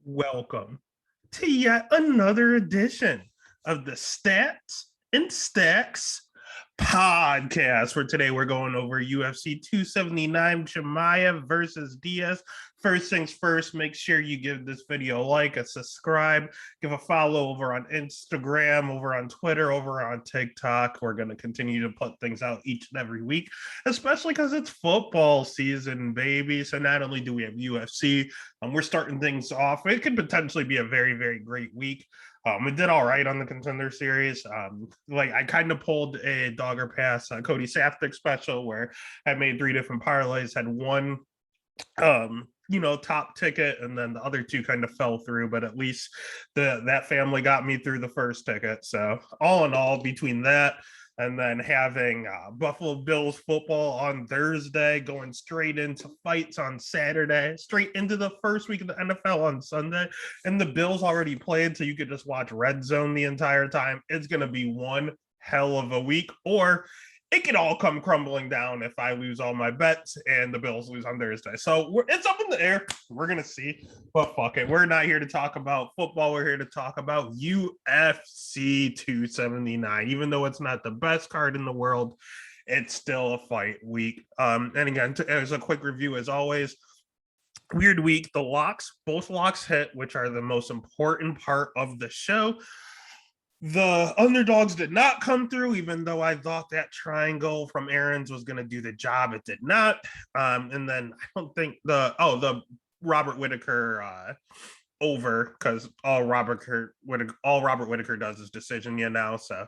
Welcome to yet another edition of the Stats and Stacks podcast. For today, we're going over UFC 279, Chimaev versus Diaz. First things first, make sure you give this video a like, a subscribe, give a follow over on Instagram, over on Twitter, over on TikTok. We're going to continue to put things out each and every week, especially because it's football season, baby. So not only do we have UFC, we're starting things off. It could potentially be a very, very great week. We did all right on the Contender Series. I kind of pulled a Dogger Pass Cody Safdie special where I made 3 different parlays, had one top ticket, and then the other two kind of fell through, but at least that family got me through the first ticket. So all in all, between that and then having Buffalo Bills football on Thursday, going straight into fights on Saturday, straight into the first week of the NFL on Sunday, and the Bills already played, so you could just watch Red Zone the entire time. It's going to be one hell of a week, or it could all come crumbling down if I lose all my bets and the Bills lose on Thursday. So it's up in the air. We're going to see. But fuck it. We're not here to talk about football. We're here to talk about UFC 279. Even though it's not the best card in the world, it's still a fight week. And again, as a quick review, as always, weird week. The locks, both locks hit, which are the most important part of the show. The underdogs did not come through, even though I thought that triangle from Aaron's was going to do the job. It did not. And then I don't think the Robert Whitaker over, because all Robert Whitaker does is decision now. So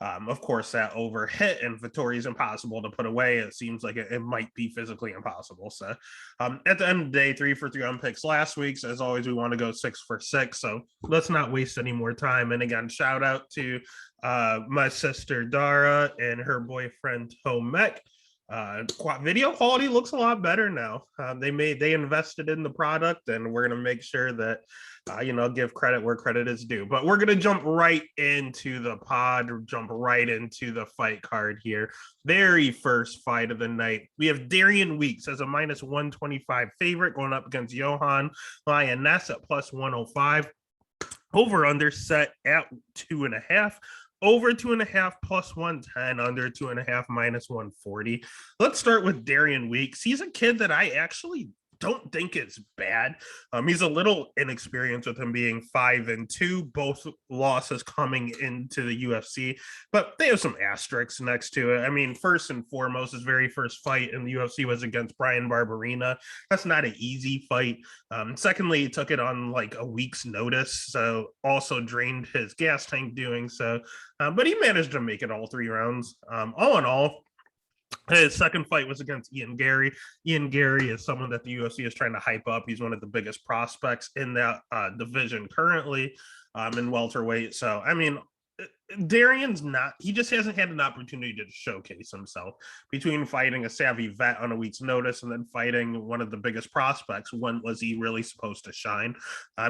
of course, that over hit, and Vittori is impossible to put away. It seems like it might be physically impossible. So at the end of the day, 3 for 3 on picks last week. So as always, we want to go 6 for 6. So let's not waste any more time. And again, shout out to my sister Dara and her boyfriend Tomek. Video quality looks a lot better now. They invested in the product, and we're gonna make sure that give credit where credit is due. But we're gonna jump right into the pod, jump right into the fight card here. Very first fight of the night. We have Darian Weeks as a minus 125 favorite going up against Johan Lioness at plus 105. Over under set at 2.5. Over 2.5 plus 110, under 2.5 minus 140. Let's start with Darian Weeks. He's a kid that I actually don't think it's bad. He's a little inexperienced with him being 5-2, both losses coming into the UFC, but they have some asterisks next to it. I mean, first and foremost, his very first fight in the UFC was against Brian Barberena. That's not an easy fight. Secondly, he took it on like a week's notice, so also drained his gas tank doing so, but he managed to make it all 3 rounds. All in all, his second fight was against Ian Gary. Ian Gary is someone that the UFC is trying to hype up. He's one of the biggest prospects in that division currently in welterweight. So, I mean, Darian's not, he just hasn't had an opportunity to showcase himself between fighting a savvy vet on a week's notice and then fighting one of the biggest prospects. When was he really supposed to shine?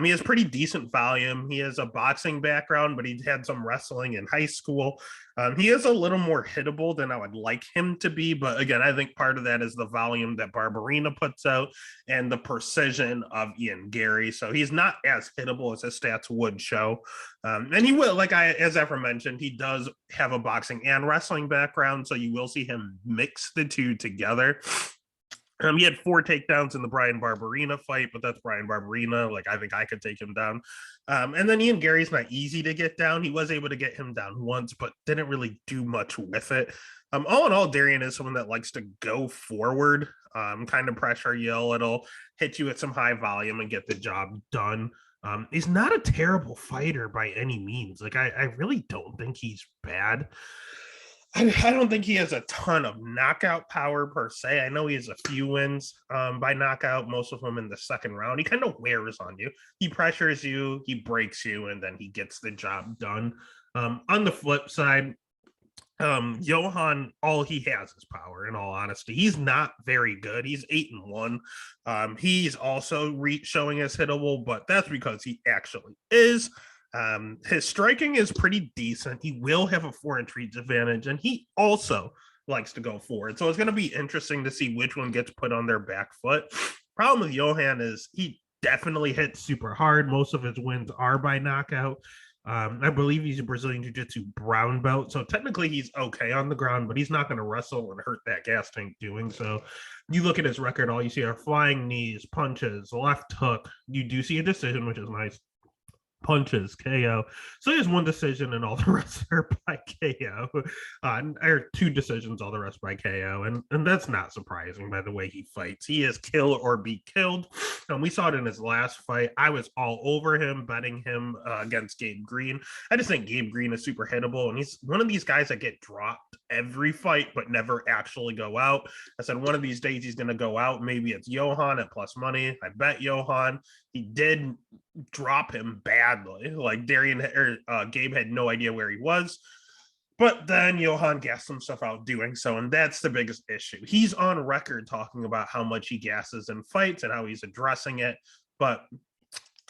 He has pretty decent volume. He has a boxing background, but he had some wrestling in high school. He is a little more hittable than I would like him to be, but again, I think part of that is the volume that Barberena puts out and the precision of Ian Gary. So he's not as hittable as his stats would show. And he will, as aforementioned, he does have a boxing and wrestling background, so you will see him mix the two together. He had 4 takedowns in the Brian Barberena fight, but that's Brian Barberena. I think I could take him down. And then Ian Gary's not easy to get down. He was able to get him down once, but didn't really do much with it. All in all, Darian is someone that likes to go forward, kind of pressure you a little, hit you at some high volume and get the job done. He's not a terrible fighter by any means. I really don't think he's bad. I don't think he has a ton of knockout power per se. I know he has a few wins by knockout, most of them in the second round. He kind of wears on you. He pressures you, he breaks you, and then he gets the job done. On the flip side, Johan, all he has is power, in all honesty. He's not very good. He's 8-1. He's also showing as hittable, but that's because he actually is. His striking is pretty decent. He will have a 4-inch reach advantage, and he also likes to go forward. So it's going to be interesting to see which one gets put on their back foot. Problem with Johan is he definitely hits super hard. Most of his wins are by knockout. I believe he's a Brazilian Jiu-Jitsu brown belt, so technically he's okay on the ground, but he's not going to wrestle and hurt that gas tank doing so. You look at his record, all you see are flying knees, punches, left hook. You do see a decision, which is nice. Punches, KO. So he has one decision, and all the rest are by KO. Or two decisions, all the rest by KO, and that's not surprising by the way he fights. He is kill or be killed. And we saw it in his last fight. I was all over him, betting him against Gabe Green. I just think Gabe Green is super hittable, and he's one of these guys that get dropped every fight but never actually go out. I said one of these days he's going to go out. Maybe it's Johan at plus money. I bet Johan. He did drop him badly. Like Gabe had no idea where he was. But then Johan gassed himself out doing so, and that's the biggest issue. He's on record talking about how much he gasses in fights and how he's addressing it, but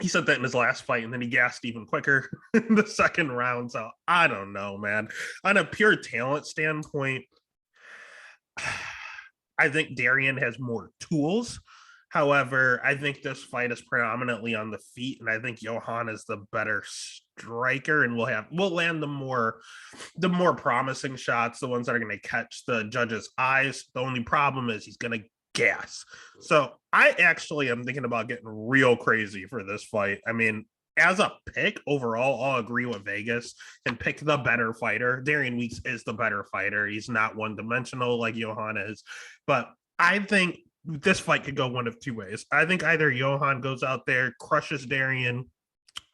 he said that in his last fight, and then he gassed even quicker in the second round. So I don't know, man. On a pure talent standpoint, I think Darian has more tools. However, I think this fight is predominantly on the feet, and I think Johan is the better striker, and we'll land the more promising shots, the ones that are going to catch the judges' eyes. The only problem is he's going to gas. So I actually am thinking about getting real crazy for this fight. I mean, as a pick overall, I'll agree with Vegas and pick the better fighter. Darian Weeks is the better fighter. He's not one-dimensional like Johan is, but I think this fight could go one of two ways. I think either Johan goes out there, crushes Darian.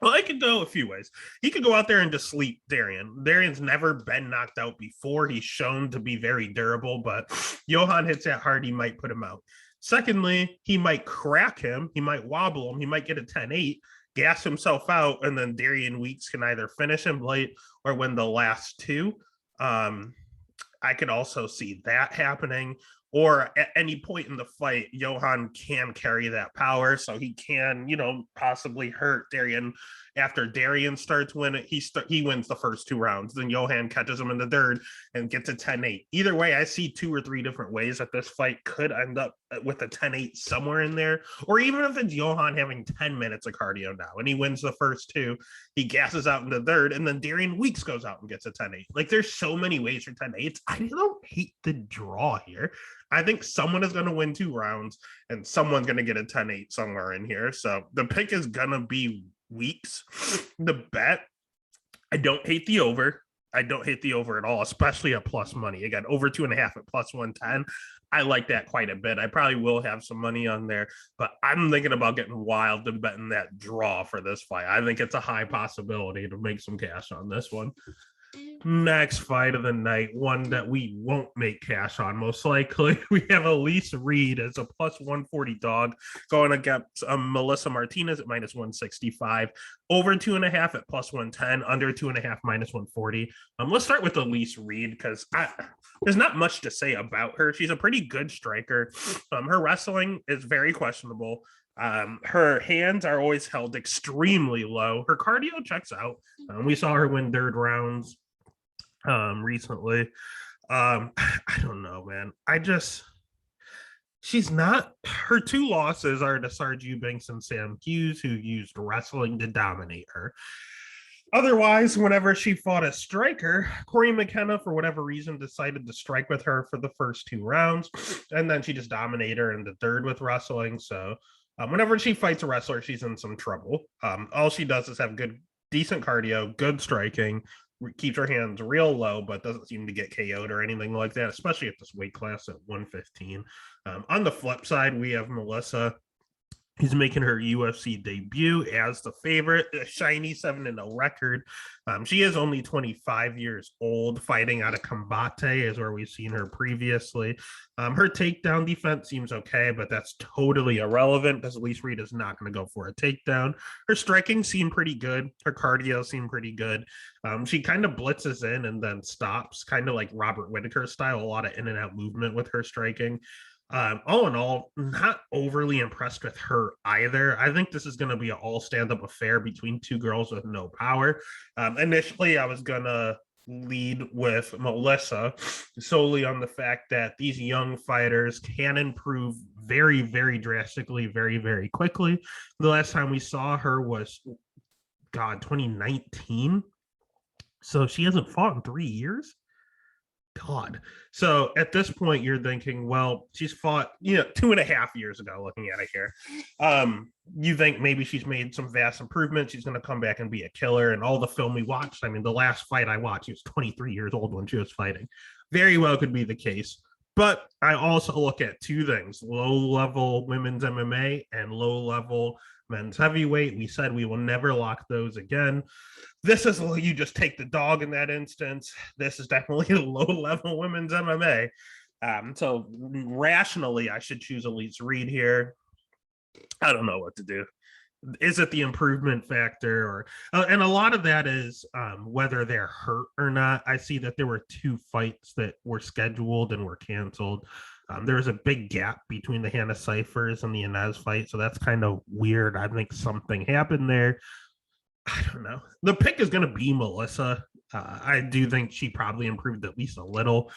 Well, it could go a few ways. He could go out there and just sleep Darian. Darian's never been knocked out before. He's shown to be very durable, but Johan hits that hard, he might put him out. Secondly, he might crack him. He might wobble him. He might get a 10-8, gas himself out, and then Darian Weeks can either finish him late or win the last two. I could also see that happening. Or at any point in the fight, Johan can carry that power, so he can, possibly hurt Darian. After Darian starts winning, he wins the first two rounds. Then Johan catches him in the third and gets a 10-8. Either way, I see 2 or 3 different ways that this fight could end up with a 10-8 somewhere in there. Or even if it's Johan having 10 minutes of cardio now and he wins the first two, he gasses out in the third, and then Darian Weeks goes out and gets a 10-8. Like, there's so many ways for 10-8s. I don't hate the draw here. I think someone is going to win 2 rounds and someone's going to get a 10-8 somewhere in here. So the pick is going to be Weeks. The bet, I don't hate the over. I don't hate the over at all, especially at plus money. Again, over 2.5 at plus 110. I like that quite a bit. I probably will have some money on there, but I'm thinking about getting wild and betting that draw for this fight. I think it's a high possibility to make some cash on this one. Next fight of the night, one that we won't make cash on most likely. We have Elise Reed as a plus 140 dog going against Melissa Martinez at minus 165, over 2.5 at plus 110, under 2.5 minus 140. Let's start with Elise Reed because there's not much to say about her. She's a pretty good striker. Her wrestling is very questionable. Her hands are always held extremely low. Her cardio checks out. We saw her win third rounds recently. I don't know, man. She's not. Her 2 losses are to Sarge Eubanks and Sam Hughes, who used wrestling to dominate her. Otherwise, whenever she fought a striker, Corey McKenna, for whatever reason, decided to strike with her for the first 2 rounds, and then she just dominated her in the third with wrestling. So whenever she fights a wrestler, she's in some trouble. All she does is have decent cardio, good striking, keeps her hands real low, but doesn't seem to get KO'd or anything like that, especially at this weight class at 115. On the flip side, we have Melissa. He's making her UFC debut as the favorite, a shiny 7-0 record. She is only 25 years old, fighting out of Combate is where we've seen her previously. Her takedown defense seems okay, but that's totally irrelevant because Elise Reed is not going to go for a takedown. Her striking seemed pretty good. Her cardio seemed pretty good. She kind of blitzes in and then stops, kind of like Robert Whittaker style, a lot of in and out movement with her striking. All in all, not overly impressed with her either. I think this is going to be an all stand-up affair between 2 girls with no power. Initially, I was going to lead with Melissa solely on the fact that these young fighters can improve very, very drastically, very, very quickly. The last time we saw her was, God, 2019. So she hasn't fought in 3 years. God. So at this point, you're thinking, well, she's fought, 2.5 years ago, looking at it here. You think maybe she's made some vast improvements. She's going to come back and be a killer. And all the film we watched, I mean, the last fight I watched, she was 23 years old when she was fighting. Very well could be the case. But I also look at two things: low level women's MMA and low level men's heavyweight. We said we will never lock those again. This is, you just take the dog in that instance. This is definitely a low level women's MMA. So rationally, I should choose Elise Reed here. I don't know what to do. Is it the improvement factor, or and a lot of that is whether they're hurt or not. I see that there were 2 fights that were scheduled and were canceled. There was a big gap between the Hannah Cyphers and the Inez fight, so that's kind of weird. I think something happened there. I don't know. The pick is going to be Melissa. I do think she probably improved at least a little,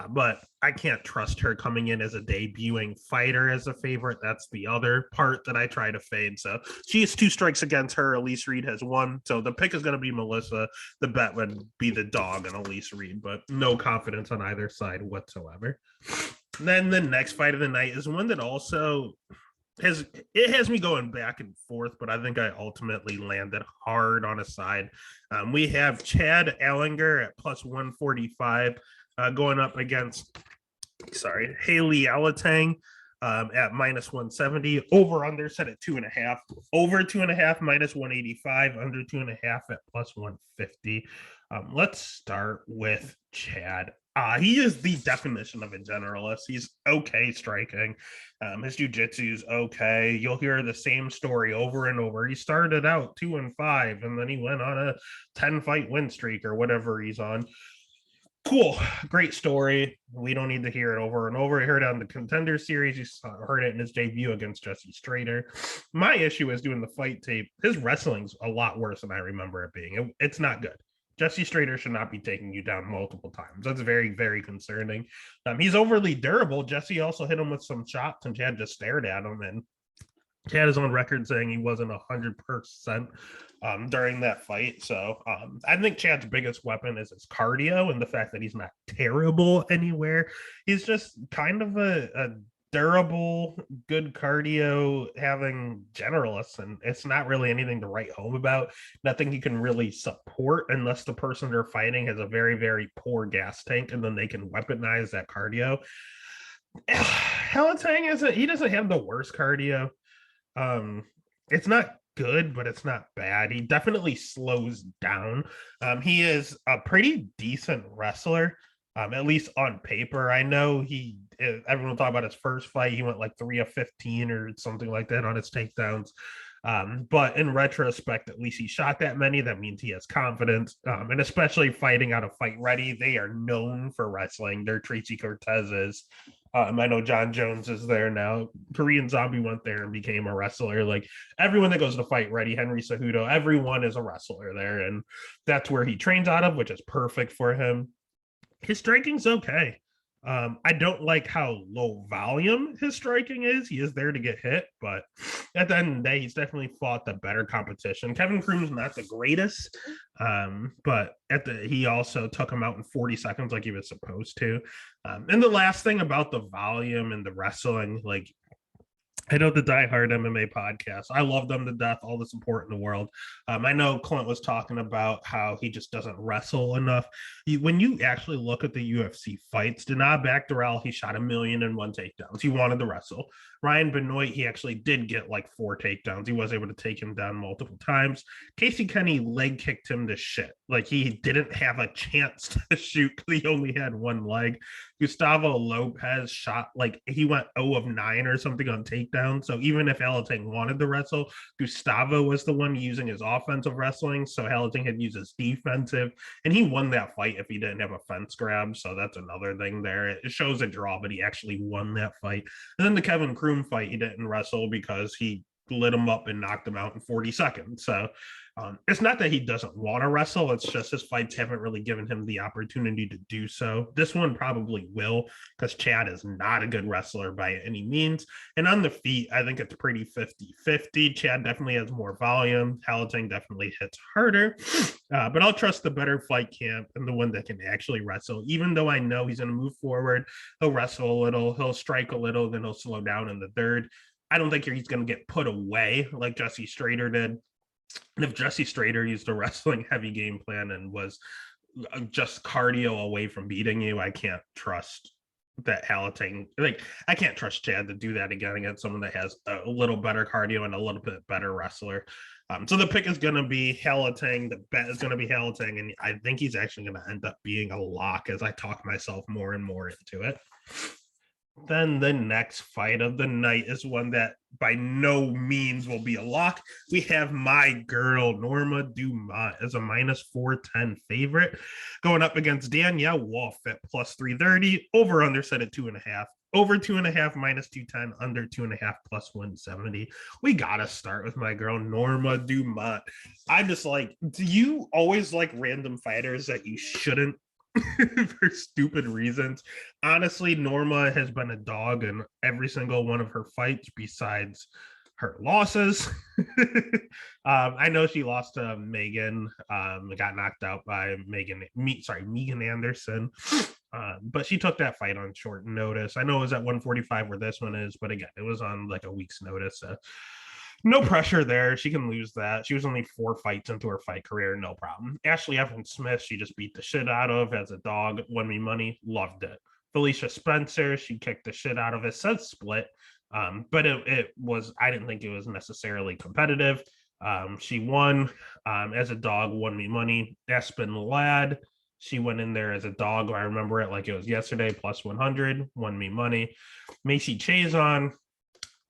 but I can't trust her coming in as a debuting fighter as a favorite. That's the other part that I try to fade. So she has 2 strikes against her. Elise Reed has 1. So the pick is going to be Melissa. The bet would be the dog and Elise Reed, but no confidence on either side whatsoever. And then the next fight of the night is one that also has me going back and forth, but I think I ultimately landed hard on a side. We have Chad Allinger at plus 145 going up against Haley Alatang at minus 170. Over under set at 2.5. Over 2.5 minus 185. Under 2.5 at plus 150. Let's start with Chad. He is the definition of a generalist. He's okay striking. His jiu-jitsu's okay. You'll hear the same story over and over. He started out 2-5, and then he went on a 10-fight win streak or whatever he's on. Cool. Great story. We don't need to hear it over and over. I heard it on the Contender Series. You heard it in his debut against Jesse Strader. My issue is doing the fight tape. His wrestling's a lot worse than I remember it being. It's not good. Jesse Strader should not be taking you down multiple times. That's very, very concerning. He's overly durable. Jesse also hit him with some shots, and Chad just stared at him. And Chad is on record saying he wasn't 100% during that fight. So I think Chad's biggest weapon is his cardio and the fact that he's not terrible anywhere. He's just kind of a durable, good cardio having generalists, and it's not really anything to write home about. Nothing he can really support unless the person they're fighting has a very, very poor gas tank, and then they can weaponize that cardio. Halatang he doesn't have the worst cardio. It's not good, but it's not bad. He definitely slows down. He is a pretty decent wrestler. At least on paper. I know everyone thought about his first fight. He went like 3 of 15 or something like that on his takedowns. But in retrospect, at least he shot that many. That means he has confidence. And especially fighting out of Fight Ready, they are known for wrestling. They're Tracy Cortez's. I know John Jones is there now. Korean Zombie went there and became a wrestler. Like everyone that goes to Fight Ready, Henry Cejudo, everyone is a wrestler there. And that's where he trains out of, which is perfect for him. His striking's okay. I don't like how low volume his striking is. He is there to get hit, but at the end of the day, he's definitely fought the better competition. Kevin Croom's not the greatest, but he also took him out in 40 seconds like he was supposed to. And the last thing about the volume and the wrestling, like I know the Die Hard MMA podcast. I love them to death, all the support in the world. I know Clint was talking about how he just doesn't wrestle enough. When you actually look at the UFC fights, Denard Bakderel, he shot 1,000,001 takedowns. He wanted to wrestle. Ryan Benoit, he actually did get like 4 takedowns. He was able to take him down multiple times. Casey Kenny leg kicked him to shit. Like he didn't have a chance to shoot because he only had 1 leg. Gustavo Lopez shot like he went 0 of 9 or something on takedown. So even if Halatang wanted to wrestle, Gustavo was the one using his offensive wrestling. So Halatang had used his defensive, and he won that fight if he didn't have a fence grab. So that's another thing there. It shows a draw, but he actually won that fight. And then the Kevin Croom fight, he didn't wrestle because he lit him up and knocked him out in 40 seconds. So It's not that he doesn't want to wrestle. It's just his fights haven't really given him the opportunity to do so. This one probably will, because Chad is not a good wrestler by any means. And on the feet, I think it's pretty 50-50. Chad definitely has more volume. Halatang definitely hits harder. But I'll trust the better fight camp and the one that can actually wrestle. Even though I know he's going to move forward, he'll wrestle a little, he'll strike a little, then he'll slow down in the third. I don't think he's going to get put away like Jesse Strader did. And if Jesse Strader used a wrestling heavy game plan and was just cardio away from beating you, I can't trust that Halatang. Like, I can't trust Chad to do that again against someone that has a little better cardio and a little bit better wrestler. So the pick is going to be Halatang. The bet is going to be Halatang. And I think he's actually going to end up being a lock as I talk myself more and more into it. Then the next fight of the night is one that by no means will be a lock. We have my girl, Norma Dumont, as a minus 410 favorite, going up against Danielle Wolf at plus 330, over under set at 2.5. Over 2.5 minus 210, under 2.5 plus 170. We gotta start with my girl Norma Dumont. I'm just like, do you always like random fighters that you shouldn't for stupid reasons? Honestly, Norma has been a dog in every single one of her fights besides her losses. I know she lost to Megan, got knocked out by Megan Anderson. But she took that fight on short notice. I know it was at 145 where this one is, but again, it was on like a week's notice. No pressure there. She can lose that. She was only 4 fights into her fight career. No problem. Ashley Evans Smith, she just beat the shit out of as a dog. Won me money. Loved it. Felicia Spencer, she kicked the shit out of it. Said split. But it was, I didn't think it was necessarily competitive. She won as a dog. Won me money. Aspen Ladd, she went in there as a dog. I remember it like it was yesterday. Plus 100. Won me money. Macy Chazon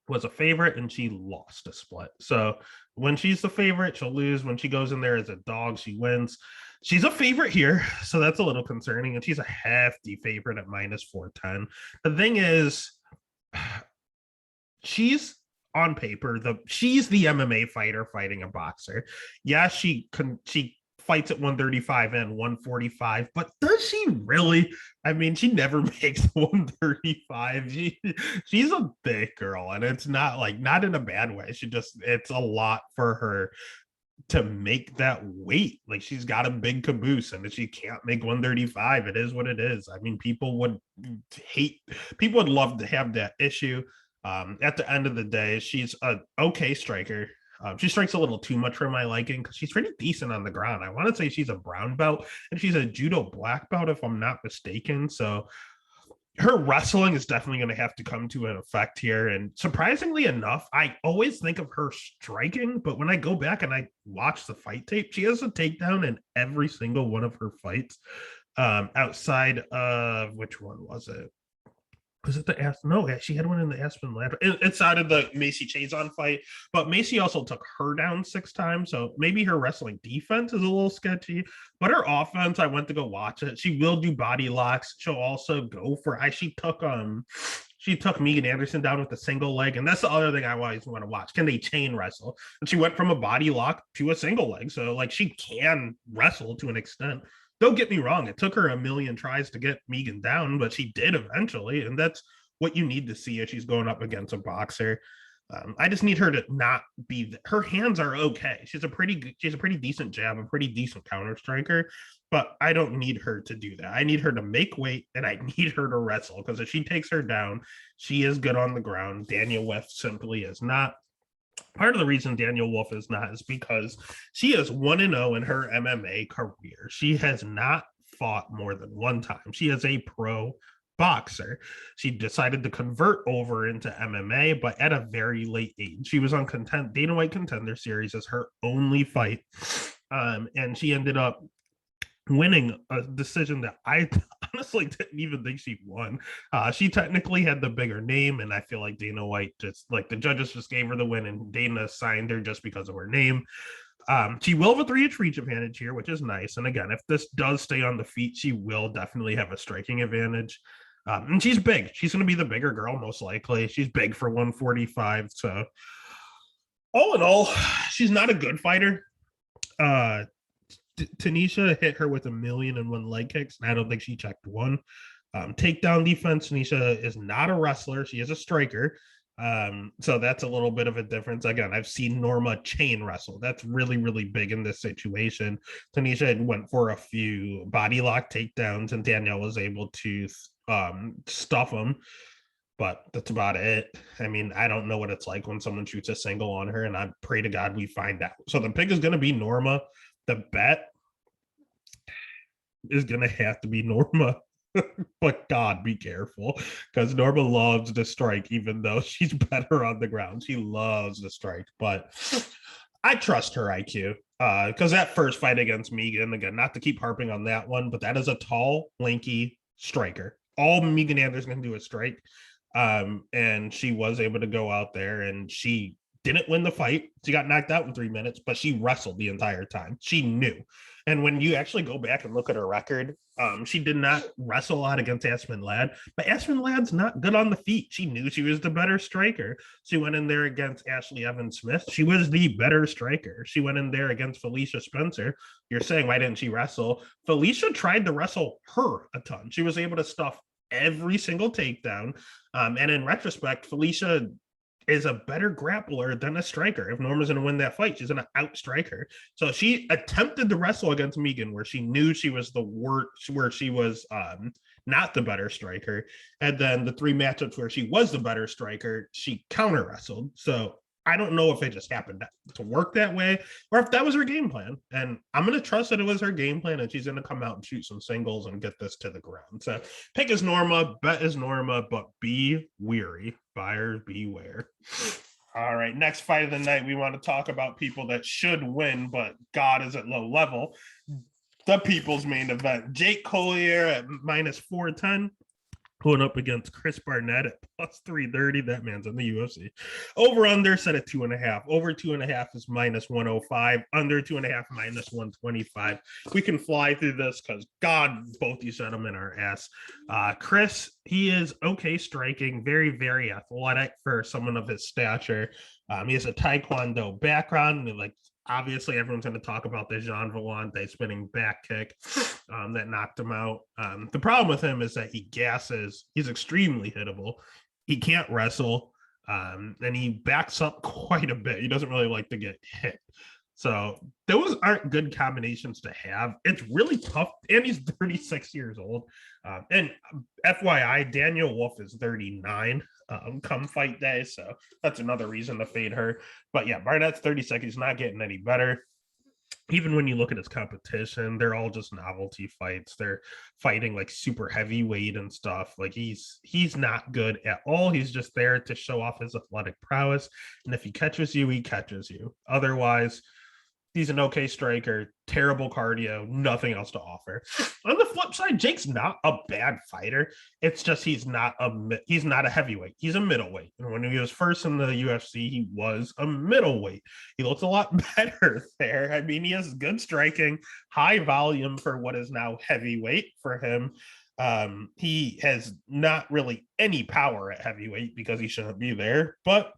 was a favorite and she lost a split. So when she's the favorite, she'll lose. When she goes in there as a dog, she wins. She's a favorite here, so that's a little concerning. And she's a hefty favorite at minus 410. The thing is, she's on paper, she's the MMA fighter fighting a boxer. Yeah, she fights at 135 and 145, but does she really? I mean, she never makes 135. She's a big girl, and it's not in a bad way. It's a lot for her to make that weight. Like, she's got a big caboose, and if she can't make 135, it is what it is. I mean, people would love to have that issue. At the end of the day, she's an okay striker. She strikes a little too much for my liking because she's pretty decent on the ground. I want to say she's a brown belt and she's a judo black belt, if I'm not mistaken. So her wrestling is definitely going to have to come to an effect here. And surprisingly enough, I always think of her striking, but when I go back and I watch the fight tape, she has a takedown in every single one of her fights. Outside of, which one was it? Was it the Aspen? No, she had one in the Aspen Ladd. Inside of the Macy Chazon fight, but Macy also took her down 6 times. So maybe her wrestling defense is a little sketchy, but her offense, I went to go watch it. She will do body locks. She'll also go for, she took Megan Anderson down with a single leg. And that's the other thing I always want to watch. Can they chain wrestle? And she went from a body lock to a single leg. So like, she can wrestle to an extent. Don't get me wrong, it took her a million tries to get Megan down, but she did eventually, and that's what you need to see if she's going up against a boxer. I just need her to not be. Her hands are okay. She's a pretty decent jab, a pretty decent counter striker, but I don't need her to do that. I need her to make weight, and I need her to wrestle, because if she takes her down, she is good on the ground. Danielle Wolf simply is not. Part of the reason Danielle Wolf is not is because she is 1-0 in her MMA career. She has not fought more than one time. She is a pro boxer. She decided to convert over into MMA, but at a very late age. She was on Dana White Contender Series as her only fight. And she ended up winning a decision that I honestly didn't even think she won. She technically had the bigger name, and I feel like Dana White just, like, the judges just gave her the win, and Dana signed her just because of her name. She will have a 3-inch reach advantage here, which is nice. And again, if this does stay on the feet, she will definitely have a striking advantage. And she's big. She's going to be the bigger girl, most likely. She's big for 145. So all in all, she's not a good fighter. Tanisha hit her with 1,000,001 leg kicks, and I don't think she checked one. Takedown defense, Tanisha is not a wrestler. She is a striker. So that's a little bit of a difference. Again, I've seen Norma chain wrestle. That's really, really big in this situation. Tanisha had went for a few body lock takedowns, and Danielle was able to stuff them. But that's about it. I mean, I don't know what it's like when someone shoots a single on her, and I pray to God we find out. So the pick is going to be Norma. The bet is going to have to be Norma. But God, be careful, because Norma loves to strike, even though she's better on the ground. She loves to strike, but I trust her IQ. Because that first fight against Megan, again, not to keep harping on that one, but that is a tall, lanky striker. All Megan Anderson can do is strike. And she was able to go out there, and she didn't win the fight. She got knocked out in 3 minutes, but she wrestled the entire time. She knew. And when you actually go back and look at her record, she did not wrestle a lot against Aspen Ladd, but Aspen Ladd's not good on the feet. She knew she was the better striker. She went in there against Ashley Evans Smith. She was the better striker. She went in there against Felicia Spencer. You're saying, why didn't she wrestle? Felicia tried to wrestle her a ton. She was able to stuff every single takedown. And in retrospect, Felicia is a better grappler than a striker. If Norma's going to win that fight, she's going to outstrike her. So she attempted to wrestle against Megan, where she knew she was the worst, where she was not the better striker. And then the 3 matchups where she was the better striker, she counter wrestled. So I don't know if it just happened to work that way, or if that was her game plan. And I'm going to trust that it was her game plan, and she's going to come out and shoot some singles and get this to the ground. So pick is Norma, bet is Norma, but be weary. Buyers beware. All right, next fight of the night, we want to talk about people that should win, but God is at low level. The people's main event. Jake Collier at minus 410. Going up against Chris Barnett at plus 330. That man's in the UFC. Over under set at 2.5. Over 2.5 is minus 105. Under 2.5 minus 125. We can fly through this because God, both these gentlemen are ass. Chris, he is okay striking, very, very athletic for someone of his stature. He has a Taekwondo background, and obviously everyone's going to talk about the Jean Vellante spinning back kick that knocked him out. The problem with him is that he gasses. He's extremely hittable. He can't wrestle, and he backs up quite a bit. He doesn't really like to get hit. So those aren't good combinations to have. It's really tough, and he's 36 years old. And FYI, Daniel Wolf is 39 come fight day, so that's another reason to fade her. But yeah, Barnett's 36. He's not getting any better. Even when you look at his competition, they're all just novelty fights. They're fighting like super heavyweight and stuff. Like he's not good at all. He's just there to show off his athletic prowess. And if he catches you, he catches you. Otherwise, he's an okay striker, terrible cardio, nothing else to offer. On the flip side, Jake's not a bad fighter. It's just he's not a heavyweight. He's a middleweight. And when he was first in the UFC, he was a middleweight. He looks a lot better there. I mean, he has good striking, high volume for what is now heavyweight for him. He has not really any power at heavyweight because he shouldn't be there, but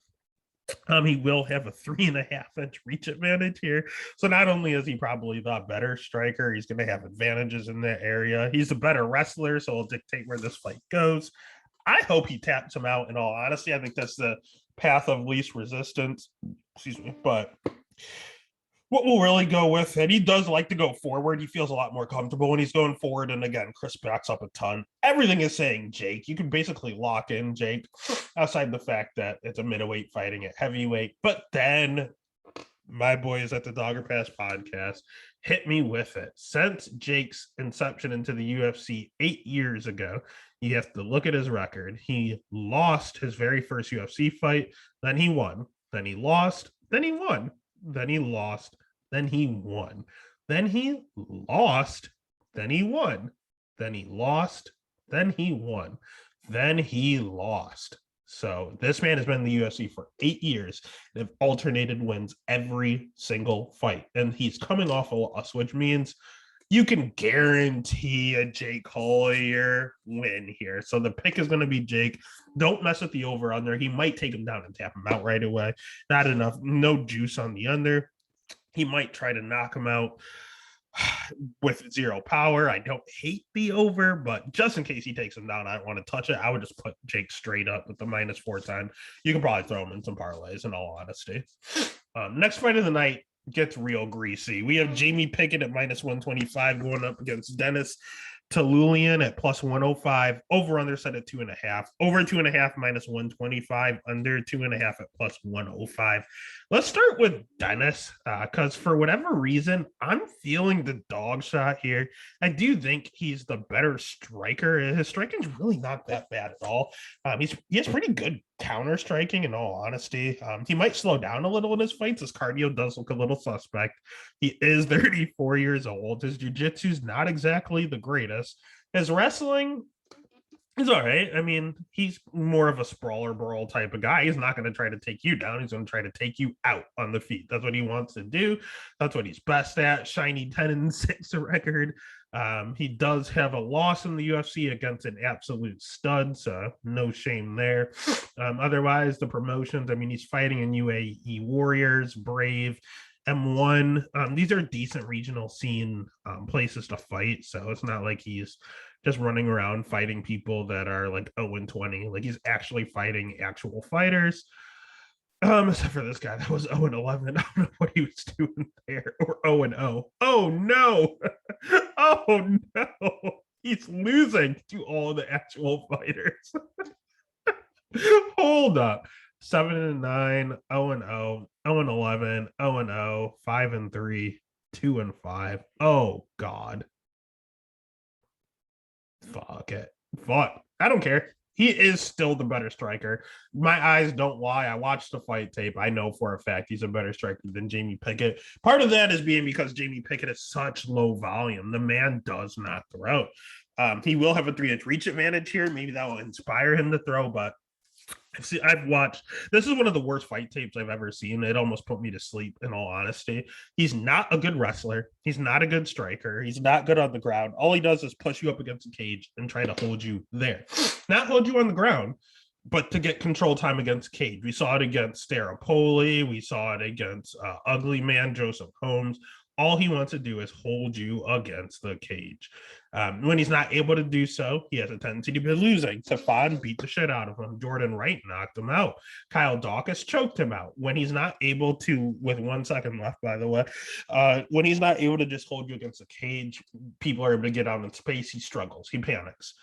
he will have a 3.5-inch reach advantage here. So not only is he probably the better striker, he's going to have advantages in that area. He's a better wrestler, so he'll dictate where this fight goes. I hope he taps him out, in all honesty. I think that's the path of least resistance. Excuse me. But what we'll really go with, and he does like to go forward. He feels a lot more comfortable when he's going forward. And again, Chris backs up a ton. Everything is saying Jake. You can basically lock in Jake, outside the fact that it's a middleweight fighting at heavyweight. But then my boys at the Dogger Pass podcast hit me with it. Since Jake's inception into the UFC 8 years ago, you have to look at his record. He lost his very first UFC fight. Then he won. Then he lost. Then he won. Then he lost, then he won, then he lost, then he won, then he lost, then he won, then he lost. So this man has been in the UFC for 8 years and have alternated wins every single fight. And he's coming off a loss, which means you can guarantee a Jake Collier win here. So the pick is going to be Jake. Don't mess with the over under. He might take him down and tap him out right away. Not enough, no juice on the under. He might try to knock him out with zero power. I don't hate the over, but just in case he takes him down, I don't want to touch it. I would just put Jake straight up with the -410. You can probably throw him in some parlays, in all honesty. Next fight of the night gets real greasy. We have Jamie Pickett at -125 going up against Dennis Talulian at +105. Over under set at 2.5. Over 2.5 -125. Under 2.5 at +105. Let's start with Dennis, because for whatever reason, I'm feeling the dog shot here. I do think he's the better striker. His striking's really not that bad at all. He has pretty good counter striking, in all honesty. He might slow down a little in his fights. His cardio does look a little suspect. He is 34 years old. His jiu-jitsu is not exactly the greatest. His wrestling is all right. I mean, he's more of a sprawler brawl type of guy. He's not going to try to take you down. He's going to try to take you out on the feet. That's what he wants to do. That's what he's best at. Shiny 10-6 record. He does have a loss in the UFC against an absolute stud, so no shame there. Otherwise, the promotions, I mean, he's fighting in UAE Warriors, Brave, M1. These are decent regional scene places to fight, so it's not like he's just running around fighting people that are like 0-20. Like, he's actually fighting actual fighters. Except for this guy that was 0-11. I don't know what he was doing there. Or 0-0. Oh no. Oh no. He's losing to all the actual fighters. Hold up. 7-9, 0-0, 0-11, 0-0, 5-3, 2-5. Oh God. Fuck it. Fuck. I don't care. He is still the better striker. My eyes don't lie. I watched the fight tape. I know for a fact he's a better striker than Jamie Pickett. Part of that is being because Jamie Pickett is such low volume. The man does not throw. He will have a 3-inch reach advantage here. Maybe that will inspire him to throw, but I've watched, this is one of the worst fight tapes I've ever seen. It almost put me to sleep, in all honesty. He's not a good wrestler. He's not a good striker. He's not good on the ground. All he does is push you up against a cage and try to hold you there. Not hold you on the ground, but to get control time against cage. We saw it against Staropoli. We saw it against Ugly Man, Joseph Holmes. All he wants to do is hold you against the cage. When he's not able to do so, he has a tendency to be losing. Stefan beat the shit out of him. Jordan Wright knocked him out. Kyle Dawkins choked him out. When he's not able to, with 1 second left, by the way, when he's not able to just hold you against the cage, people are able to get out in space. He struggles. He panics.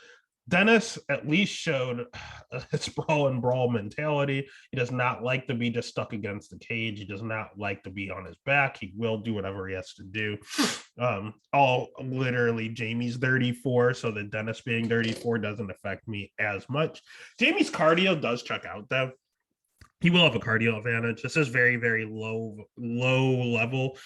Dennis at least showed a sprawl and brawl mentality. He does not like to be just stuck against the cage. He does not like to be on his back. He will do whatever he has to do. All literally, Jamie's 34, so the Dennis being 34 doesn't affect me as much. Jamie's cardio does check out, though. He will have a cardio advantage. This is very, very low level.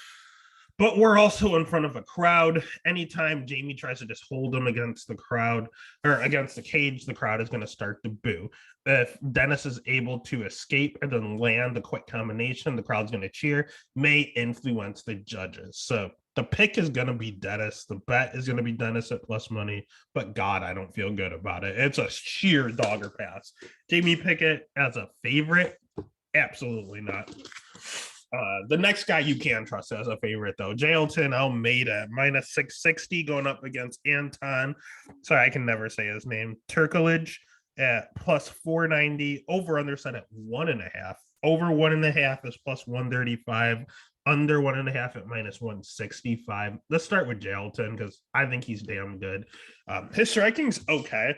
But we're also in front of a crowd. Anytime Jamie tries to just hold him against the crowd or against the cage, the crowd is going to start to boo. If Dennis is able to escape and then land a quick combination, the crowd's going to cheer, may influence the judges. So the pick is going to be Dennis. The bet is going to be Dennis at plus money. But God, I don't feel good about it. It's a sheer dogger pass. Jamie Pickett as a favorite? Absolutely not. The next guy you can trust as a favorite, though, Jailton Almeida, -660 going up against Anton. Sorry, I can never say his name. Turkalij at +490. Over under set at 1.5. Over 1.5 is +135. Under 1.5 at -165. Let's start with Jailton because I think he's damn good. His striking's okay.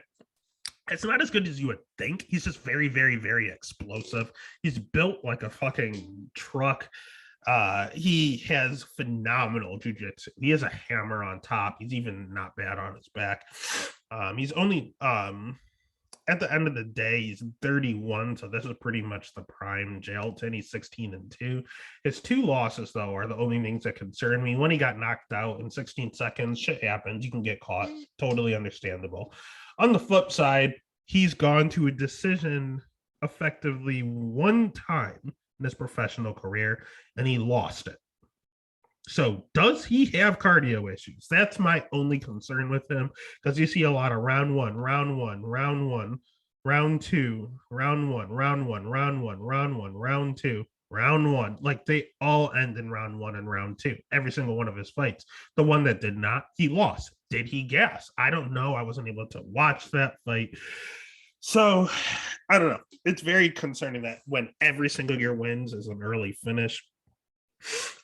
It's not as good as you would think. He's just very, very, very explosive. He's built like a fucking truck. He has phenomenal jiu-jitsu. He has a hammer on top. He's even not bad on his back. He's only at the end of the day, he's 31, so this is pretty much the prime Jailton. He's 16-2. His 2 losses, though, are the only things that concern me. When he got knocked out in 16 seconds, shit happens. You can get caught. Totally understandable. On the flip side, he's gone to a decision effectively 1 time in his professional career, and he lost it. So does he have cardio issues? That's my only concern with him, because you see a lot of round 1, round 1, round 1, round 2, round 1, round 1, round 1, round 1, round 2. round one. Like they all end in round one and round two, every single one of his fights. The one that did not, he lost. Did he gas? I don't know. I wasn't able to watch that fight. So I don't know. It's very concerning that when every single year wins is an early finish.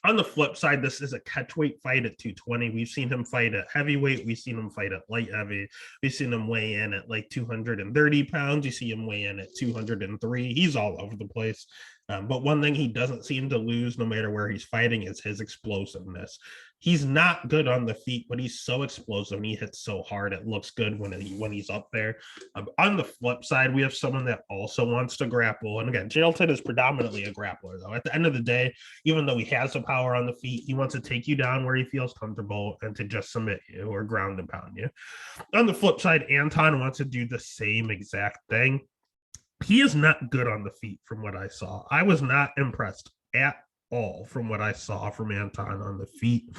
On the flip side, this is a catchweight fight at 220. We've seen him fight at heavyweight. We've seen him fight at light heavy. We've seen him weigh in at like 230 pounds. You see him weigh in at 203. He's all over the place. But one thing he doesn't seem to lose, no matter where he's fighting, is his explosiveness. He's not good on the feet, but he's so explosive and he hits so hard. It looks good when he's up there. On the flip side, we have someone that also wants to grapple. And again, Jailton is predominantly a grappler, though. At the end of the day, even though he has the power on the feet, he wants to take you down where he feels comfortable and to just submit you or ground and pound you. On the flip side, Anton wants to do the same exact thing. He is not good on the feet from what I saw. I was not impressed at all from what I saw from Anton on the feet.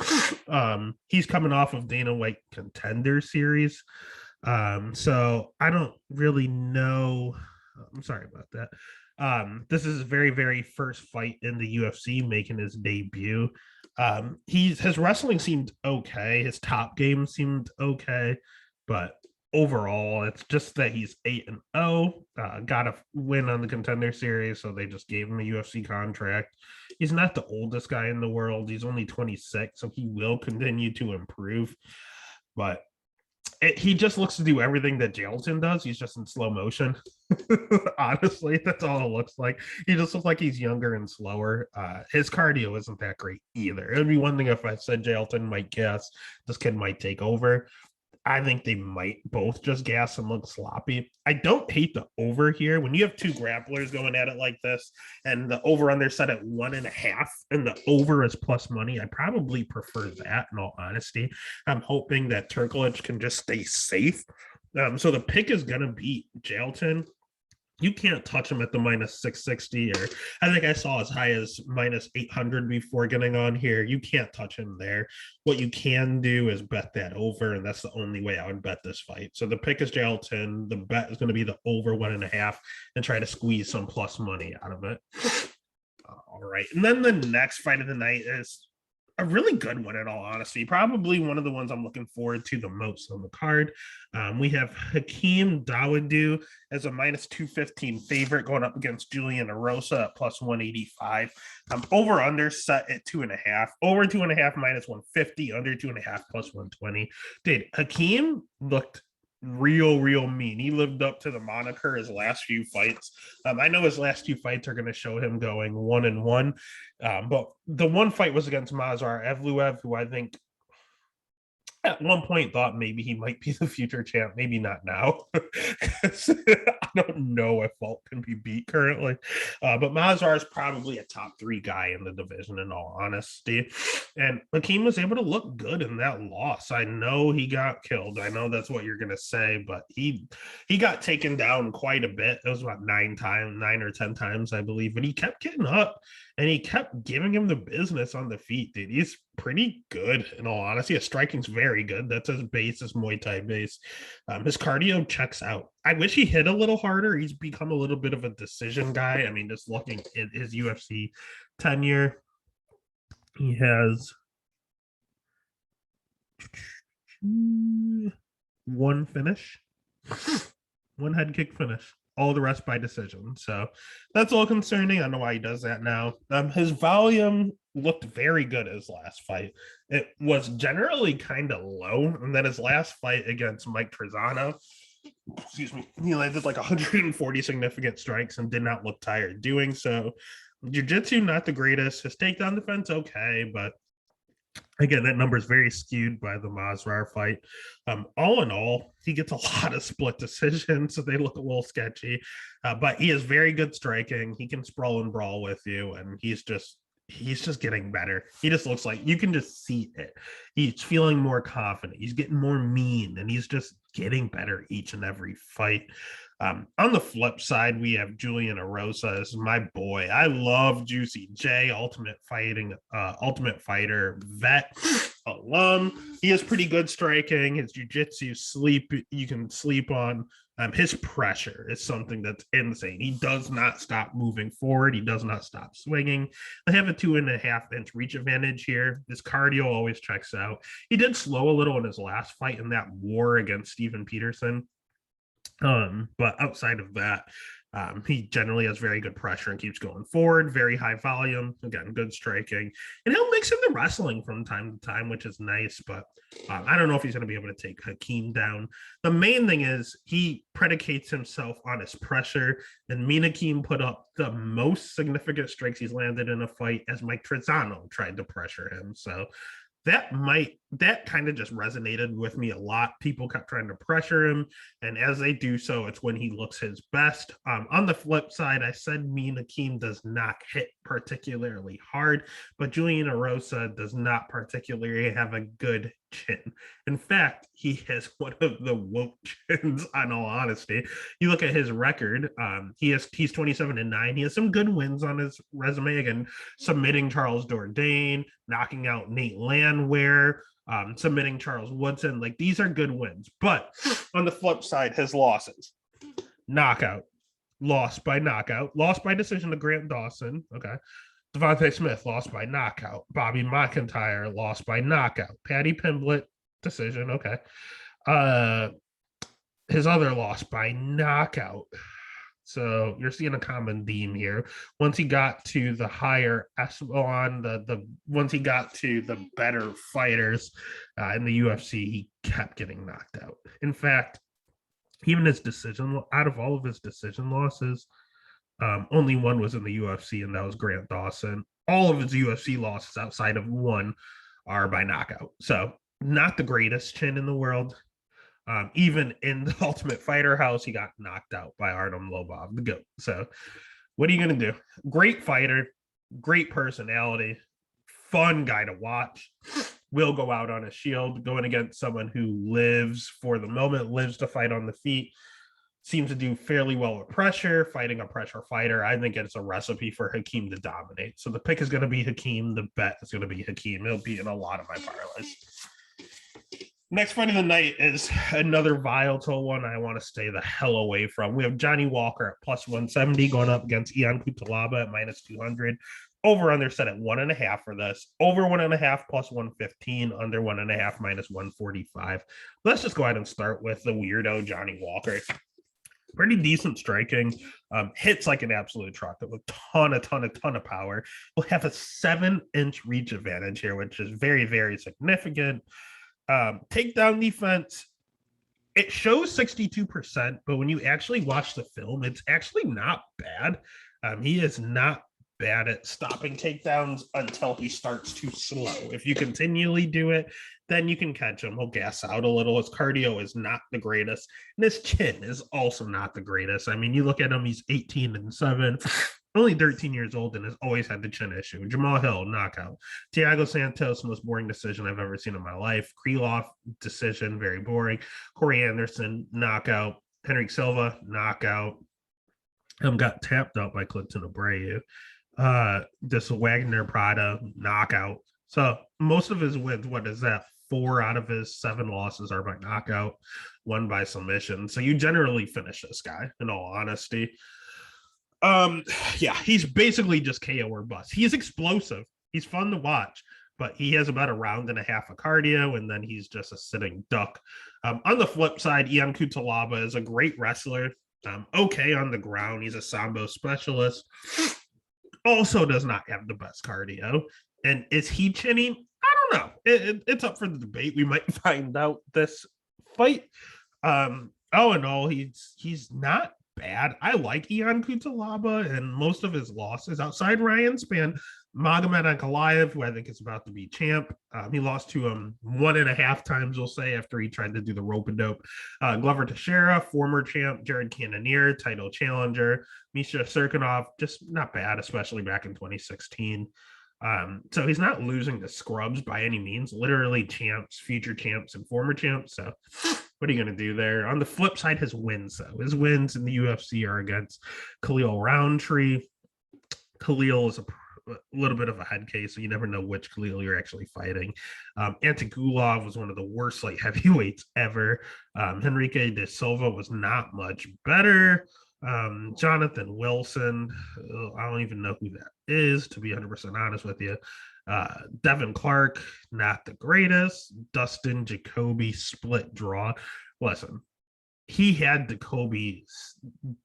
He's coming off of Dana White Contender Series. So I don't really know. I'm sorry about that. This is his very, very first fight in the UFC, making his debut. His wrestling seemed okay. His top game seemed okay, but overall, it's just that he's 8-0. Got a win on the Contender Series, so they just gave him a UFC contract. He's not the oldest guy in the world. He's only 26, so he will continue to improve. But he just looks to do everything that Jailton does. He's just in slow motion. Honestly, that's all it looks like. He just looks like he's younger and slower. His cardio isn't that great either. It would be one thing if I said Jailton might guess, this kid might take over. I think they might both just gas and look sloppy. I don't hate the over here. When you have two grapplers going at it like this and the over under set at 1.5 and the over is plus money, I probably prefer that in all honesty. I'm hoping that Turklich can just stay safe. So the pick is going to be Jailton. You can't touch him at the minus 660, or I think I saw as high as minus 800 before getting on here. You can't touch him there. What you can do is bet that over, and that's the only way I would bet this fight. So the pick is Jailton. The bet is going to be the over 1.5 and try to squeeze some plus money out of it. All right. And then the next fight of the night is a really good one, in all honesty. Probably one of the ones I'm looking forward to the most on the card. We have Hakeem Dawodu as a minus 215 favorite going up against Julian Erosa at plus 185. Over under set at 2.5. Over 2.5 minus 150. Under 2.5 plus 120. Dude, Hakeem looked real mean. He lived up to the moniker his last few fights. I know his last two fights are going to show him going 1-1, but the one fight was against Mazar Evloev, who I think at one point thought maybe he might be the future champ. Maybe not now. I don't know if Volk can be beat currently. But Mazar is probably a top 3 guy in the division, in all honesty. And Hakeem was able to look good in that loss. I know he got killed. I know that's what you're going to say, but he got taken down quite a bit. It was about 9 or 10 times, I believe. But he kept getting up. And he kept giving him the business on the feet, dude. He's pretty good, in all honesty. His striking's very good. That's his base, his Muay Thai base. His cardio checks out. I wish he hit a little harder. He's become a little bit of a decision guy. I mean, just looking at his UFC tenure, he has one finish, one head kick finish. All the rest by decision. So that's all concerning. I don't know why he does that now. His volume looked very good his last fight. It was generally kind of low. And then his last fight against Mike Trezano, he landed like 140 significant strikes and did not look tired doing so. Jiu-jitsu, not the greatest. His takedown defense, okay, but again, that number is very skewed by the Mazar fight. All in all, he gets a lot of split decisions, so they look a little sketchy. But he is very good striking. He can sprawl and brawl with you, and he's just getting better. He just looks like you can just see it. He's feeling more confident. He's getting more mean, and he's just getting better each and every fight. On the flip side, we have Julian Erosa as my boy. I love Juicy J, ultimate fighter, vet, alum. He has pretty good striking. His jiu-jitsu you can sleep on. His pressure is something that's insane. He does not stop moving forward. He does not stop swinging. They have a 2.5 inch reach advantage here. His cardio always checks out. He did slow a little in his last fight in that war against Steven Peterson. But outside of that, he generally has very good pressure and keeps going forward, very high volume, again, good striking. And he'll mix in the wrestling from time to time, which is nice, but I don't know if he's going to be able to take Hakeem down. The main thing is he predicates himself on his pressure, and Hakeem put up the most significant strikes he's landed in a fight as Mike Trezano tried to pressure him. So that kind of just resonated with me a lot. People kept trying to pressure him, and as they do so, it's when he looks his best. On the flip side, I said Hakeem does not hit particularly hard, but Julian Erosa does not particularly have a good chin. In fact, he has one of the woke chins, in all honesty. You look at his record, he's 27-9. He has some good wins on his resume. Again, submitting Charles Jourdain, knocking out Nate Landwehr, submitting Charles Woodson. Like, these are good wins. But on the flip side, his losses: knockout, lost by knockout, lost by decision to Grant Dawson. Okay. Devontae Smith lost by knockout. Bobby McIntyre lost by knockout. Paddy Pimblett decision. Okay. His other loss by knockout. So you're seeing a common theme here. Once he got to the higher echelon, once he got to the better fighters in the UFC, he kept getting knocked out. In fact, even his decision, out of all of his decision losses, only one was in the UFC, and that was Grant Dawson. All of his UFC losses outside of one are by knockout. So not the greatest chin in the world. Even in the Ultimate Fighter house, he got knocked out by Artem Lobov, the GOAT. So what are you going to do? Great fighter, great personality, fun guy to watch. Will go out on a shield, going against someone who lives for the moment, lives to fight on the feet. Seems to do fairly well with pressure, fighting a pressure fighter. I think it's a recipe for Hakeem to dominate. So the pick is going to be Hakeem. The bet is going to be Hakeem. It'll be in a lot of my parlays. Next fight of the night is another volatile one I want to stay the hell away from. We have Johnny Walker at plus 170 going up against Ion Cutelaba at minus 200. Over under set at 1.5 for this. Over 1.5 plus 115. Under 1.5 minus 145. Let's just go ahead and start with the weirdo Johnny Walker. Pretty decent striking, hits like an absolute truck with a ton of power. We'll have a 7-inch reach advantage here, which is very, very significant. Takedown defense, it shows 62%, but when you actually watch the film, it's actually not bad. He is not bad at stopping takedowns until he starts too slow. If you continually do it, then you can catch him. He'll gas out a little. His cardio is not the greatest. And his chin is also not the greatest. I mean, you look at him, he's 18-7, only 13 years old, and has always had the chin issue. Jamal Hill, knockout. Thiago Santos, most boring decision I've ever seen in my life. Krylov, decision, very boring. Corey Anderson, knockout. Henrik Silva, knockout. Got tapped out by Clinton Abreu. This Wagner Prada, knockout. So most of his wins, what is that? 4 out of his 7 losses are by knockout, 1 by submission. So you generally finish this guy, in all honesty. Yeah, he's basically just KO or bust. He is explosive. He's fun to watch, but he has about a round and a half of cardio, and then he's just a sitting duck. On the flip side, Ion Cutelaba is a great wrestler. Okay on the ground. He's a Sambo specialist. Also does not have the best cardio. And is he chinning? I don't know. It's up for the debate. We might find out this fight. All in all, he's not bad. I like Ion Cutelaba, and most of his losses outside Ryan Spann, Magomed Ankalaev, who I think is about to be champ. He lost to him 1.5 times, we'll say, after he tried to do the rope and dope. Glover Teixeira, former champ. Jared Cannonier, title challenger. Misha Serkinov, just not bad, especially back in 2016. So he's not losing to scrubs by any means. Literally champs, future champs, and former champs. So what are you going to do there? On the flip side, his wins, though. His wins in the UFC are against Khalil Roundtree. Khalil is little bit of a head case, so you never know which Khalil you're actually fighting. Antigulov was one of the worst light heavyweights ever. Henrique de Silva was not much better. Jonathan Wilson, I don't even know who that is, to be 100% honest with you. Devin Clark, not the greatest. Dustin Jacoby, split draw. Listen, he had Jacoby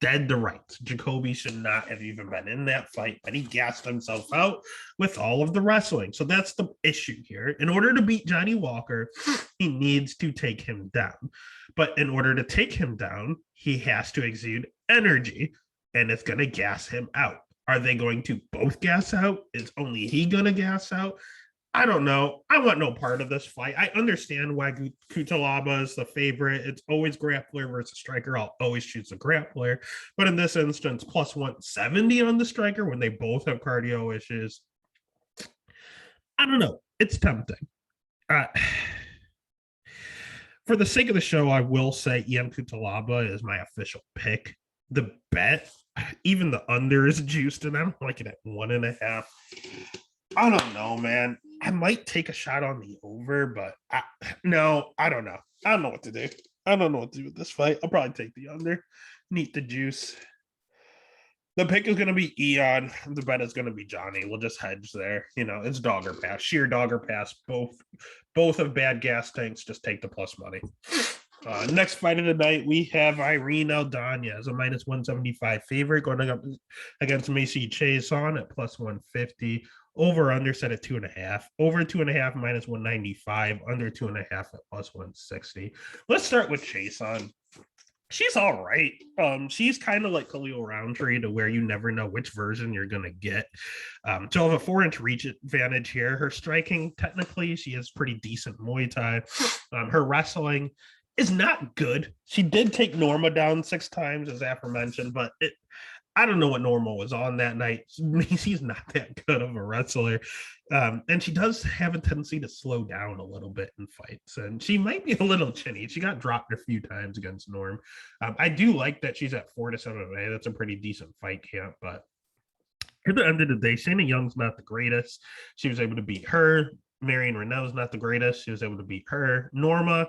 dead to rights. Jacoby should not have even been in that fight, but he gassed himself out with all of the wrestling. So that's the issue here. In order to beat Johnny Walker, he needs to take him down. But in order to take him down, he has to exude energy, and it's going to gas him out. Are they going to both gas out? Is only he going to gas out? I don't know. I want no part of this fight. I understand why Kutalaba is the favorite. It's always grappler versus striker. I'll always choose the grappler. But in this instance, plus 170 on the striker when they both have cardio issues. I don't know. It's tempting. For the sake of the show, I will say Ian Kutalaba is my official pick. The bet, even the under is juiced, and I don't like it at 1.5. I don't know, man. I might take a shot on the over, but I don't know. I don't know what to do. I don't know what to do with this fight. I'll probably take the under. Neat the juice. The pick is going to be Eon. The bet is going to be Johnny. We'll just hedge there. It's dog or pass. Sheer dog or pass. Both have bad gas tanks. Just take the plus money. Next fight of the night, we have Irene Aldana as a minus 175 favorite going up against Macy Chiasson at plus 150. Over under set at 2.5. Over 2.5 minus 195. Under 2.5 at plus 160. Let's start with Chiasson. She's all right. She's kind of like Khalil Roundtree to where you never know which version you're going to get. She'll have a 4-inch reach advantage here. Her striking, technically, she has pretty decent Muay Thai. Her wrestling is not good. She did take Norma down 6 times, as aforementioned, but I don't know what Norma was on that night. She's not that good of a wrestler. And she does have a tendency to slow down a little bit in fights. And she might be a little chinny. She got dropped a few times against Norm. I do like that she's at 4 to 7A. That's a pretty decent fight camp. But at the end of the day, Shayna Young's not the greatest. She was able to beat her. Marion Renault's not the greatest. She was able to beat her. Norma,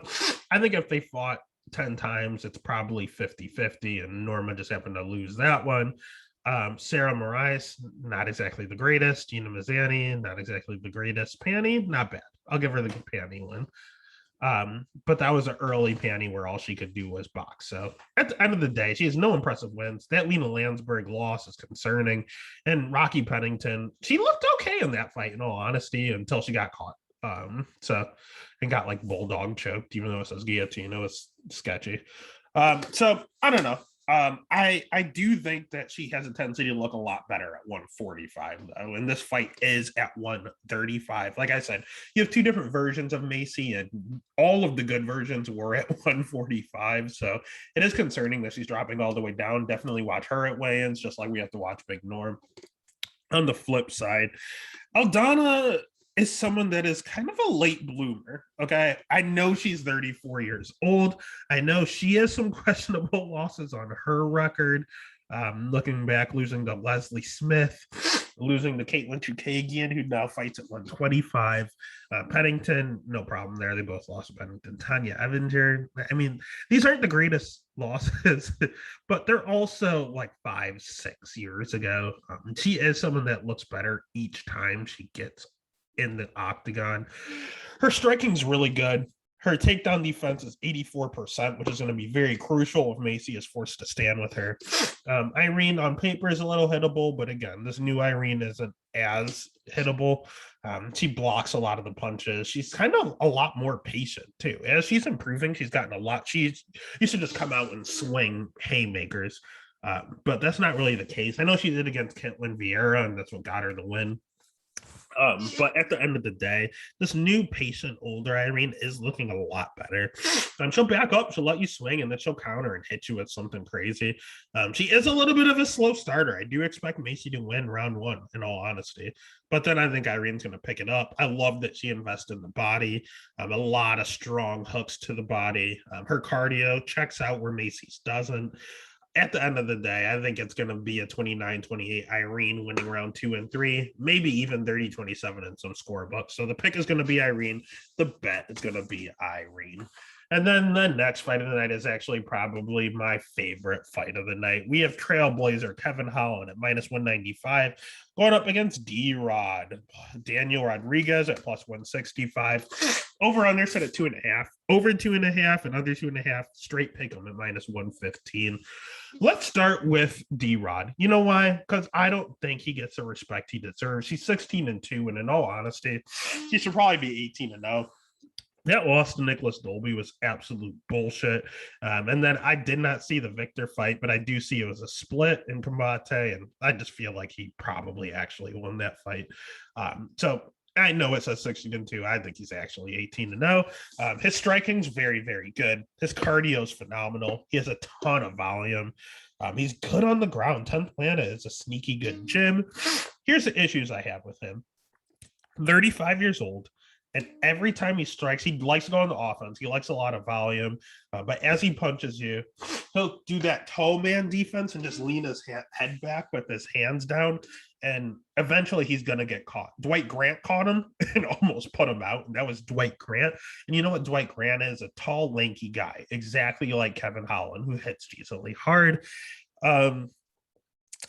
I think if they fought 10 times, it's probably 50-50, and Norma just happened to lose that one. Sarah Moraes, not exactly the greatest. Gina Mazzani, not exactly the greatest. Panny, not bad. I'll give her the Panny win. But that was an early Panny where all she could do was box. So at the end of the day, she has no impressive wins. That Lena Landsberg loss is concerning. And Rocky Pennington, she looked okay in that fight, in all honesty, until she got caught. And got like bulldog choked, even though it says guillotine. It was sketchy. So I don't know. I do think that she has a tendency to look a lot better at 145, though. And this fight is at 135. Like I said, you have 2 different versions of Macy, and all of the good versions were at 145. So it is concerning that she's dropping all the way down. Definitely watch her at weigh-ins, just like we have to watch Big Norm. On the flip side, Aldana is someone that is kind of a late bloomer. Okay. I know she's 34 years old. I know she has some questionable losses on her record. Looking back, losing to Leslie Smith, losing to Caitlin Chukagian, who now fights at 125. Pennington, no problem there. They both lost to Pennington. Tanya Evinger. I mean, these aren't the greatest losses, but they're also like 5-6 years ago. She is someone that looks better each time she gets in the octagon. Her striking's really good. Her takedown defense is 84%, which is going to be very crucial if Macy is forced to stand with her. Irene on paper is a little hittable, but again, this new Irene isn't as hittable. She blocks a lot of the punches. She's kind of a lot more patient too. As she's improving, she's gotten a lot. She used to just come out and swing haymakers, but that's not really the case. I know she did against Caitlin Vieira, and that's what got her the win. But at the end of the day, this new patient older Irene is looking a lot better. She'll back up, she'll let you swing, and then she'll counter and hit you with something crazy. She is a little bit of a slow starter. I do expect Macy to win round 1, in all honesty. But then I think Irene's going to pick it up. I love that she invested in the body. A lot of strong hooks to the body. Her cardio checks out where Macy's doesn't. at the end of the day, I think it's going to be a 29-28 Irene winning round 2 and 3, maybe even 30-27 in some scorebooks. So the pick is going to be Irene. The bet is going to be Irene. And then the next fight of the night is actually probably my favorite fight of the night. We have Trailblazer Kevin Holland at minus 195 going up against D-Rod. Daniel Rodriguez at plus 165. Over under set at 2.5. Over 2.5 and under 2.5. Straight pick him at minus 115. Let's start with D-Rod. You know why? Because I don't think he gets the respect he deserves. He's 16-2, and in all honesty, he should probably be 18-0. That loss to Nicholas Dolby was absolute bullshit. And then I did not see the Victor fight, but I do see it was a split in Combate, and I just feel like he probably actually won that fight. So I know it says 16-2. I think he's actually 18-0. His striking's very, very good. His cardio is phenomenal. He has a ton of volume. He's good on the ground. 10th Planet is a sneaky good gym. Here's the issues I have with him. 35 years old. And every time he strikes, he likes to go on the offense. He likes a lot of volume. But as he punches you, he'll do that toe man defense and just lean his head back with his hands down. And eventually he's going to get caught. Dwight Grant caught him and almost put him out. And that was Dwight Grant. And you know what Dwight Grant is? A tall, lanky guy, exactly like Kevin Holland, who hits decently hard.